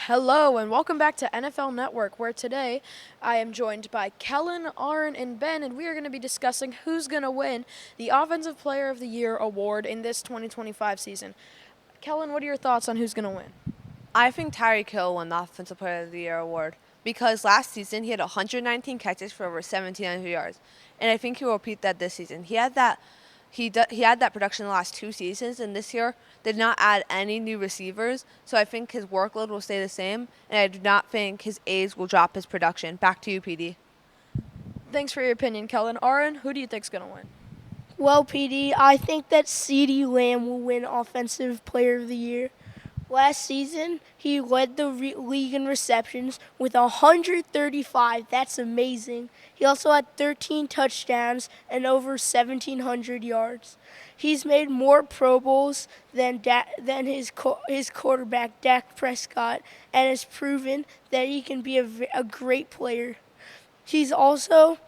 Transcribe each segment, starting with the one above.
Hello and welcome back to NFL Network, where today I am joined by Kellen, Aaron, and Ben, and we are going to be discussing who's going to win the Offensive Player of the Year award in this 2025 season. Kellen, what are your thoughts on who's going to win? I think Tyreek Hill won the Offensive Player of the Year award because last season he had 119 catches for over 1,700 yards, and I think he will repeat that this season. He had that production the last two seasons, and this year did not add any new receivers, so I think his workload will stay the same, and I do not think his age will drop his production. Back to you, PD. Thanks for your opinion, Kellen. Aaron, who do you think's going to win? Well, PD, I think that CeeDee Lamb will win Offensive Player of the Year. Last season, he led the league in receptions with 135. That's amazing. He also had 13 touchdowns and over 1,700 yards. He's made more Pro Bowls than his quarterback, Dak Prescott, and has proven that he can be a great player. He's also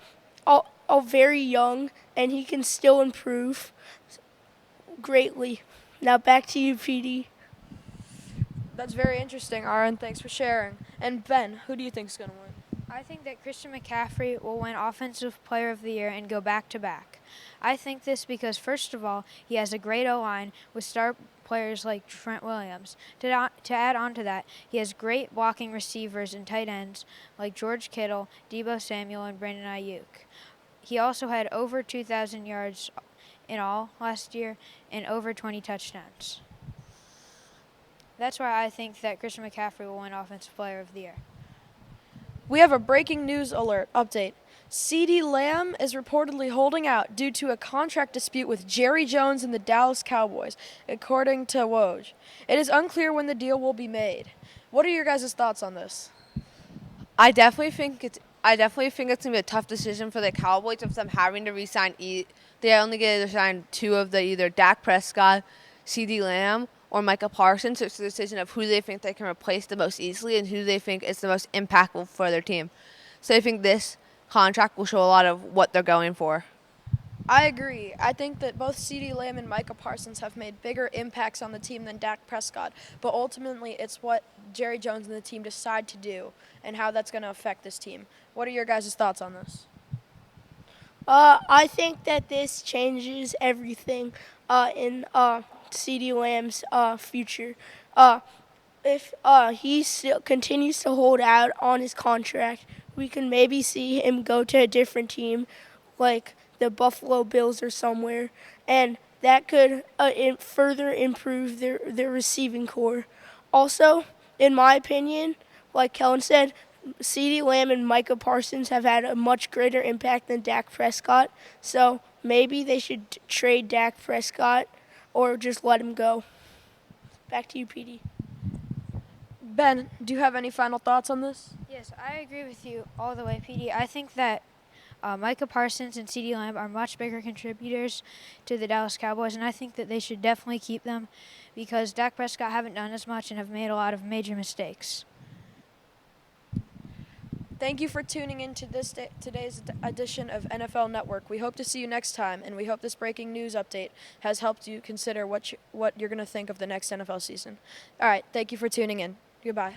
very young, and he can still improve greatly. Now back to you, PD. That's very interesting, Aaron. Thanks for sharing. And Ben, who do you think's going to win? I think that Christian McCaffrey will win Offensive Player of the Year and go back-to-back. I think this because, first of all, he has a great O-line with star players like Trent Williams. To add on to that, he has great blocking receivers and tight ends like George Kittle, Deebo Samuel, and Brandon Ayuk. He also had over 2,000 yards in all last year and over 20 touchdowns. That's why I think that Christian McCaffrey will win Offensive Player of the Year. We have a breaking news alert update. CeeDee Lamb is reportedly holding out due to a contract dispute with Jerry Jones and the Dallas Cowboys, according to Woj. It is unclear when the deal will be made. What are your guys' thoughts on this? I definitely think it's gonna be a tough decision for the Cowboys of them having to re-sign. They only get to sign two of the either Dak Prescott, CeeDee Lamb, or Micah Parsons. So it's a decision of who they think they can replace the most easily and who they think is the most impactful for their team. So I think this contract will show a lot of what they're going for. I agree. I think that both CeeDee Lamb and Micah Parsons have made bigger impacts on the team than Dak Prescott, but ultimately it's what Jerry Jones and the team decide to do and how that's going to affect this team. What are your guys' thoughts on this? I think that this changes everything in CeeDee Lamb's future. If he still continues to hold out on his contract, we can maybe see him go to a different team, like the Buffalo Bills or somewhere, and that could further improve their receiving core. Also, in my opinion, like Kellen said, CeeDee Lamb and Micah Parsons have had a much greater impact than Dak Prescott, so maybe they should trade Dak Prescott or just let him go. Back to you, PD. Ben, do you have any final thoughts on this? Yes, I agree with you all the way, PD. I think that Micah Parsons and CeeDee Lamb are much bigger contributors to the Dallas Cowboys, and I think that they should definitely keep them because Dak Prescott haven't done as much and have made a lot of major mistakes. Thank you for tuning in to today's edition of NFL Network. We hope to see you next time, and we hope this breaking news update has helped you consider what you're going to think of the next NFL season. All right, thank you for tuning in. Goodbye.